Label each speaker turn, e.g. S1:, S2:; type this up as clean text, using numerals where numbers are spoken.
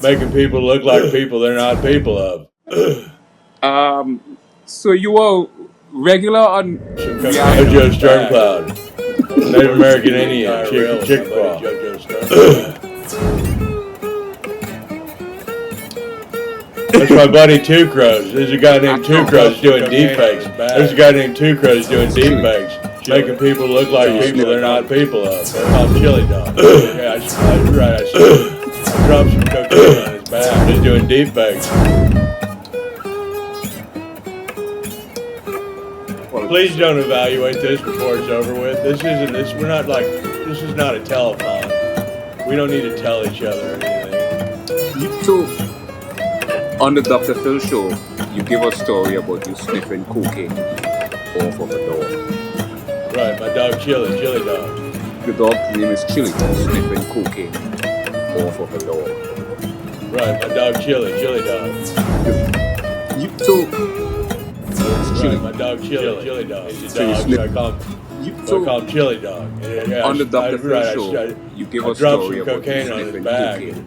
S1: Making people look like people they're not people of.
S2: So you were regular on
S1: JoJo Stormcloud, Native American Indian, Chickasaw. That's my buddy Two Crows. There's a guy named Two Crows doing deepfakes. There's a guy named Two Crows doing deepfakes, making people look like people they're not people of. They're called chili dogs. Yeah, you're right. I dropped some cocaine on his back. Just doing deepfakes. Please don't evaluate this before it's over with. This is not a telephone. We don't need to tell each other anything.
S2: You took on the Dr. Phil show, you give a story about you sniffing cocaine off of a dog.
S1: Right, my dog Chili dog.
S2: The dog's name is Chili, sniffing cocaine off of a dog.
S1: Right, my dog Chili dog.
S2: You took
S1: Right, my dog Chili dog. He's a dog, so I call him Chili dog.
S2: On the Dr. Phil show, you give a story about you
S1: cocaine on his
S2: sniffing
S1: back.
S2: cocaine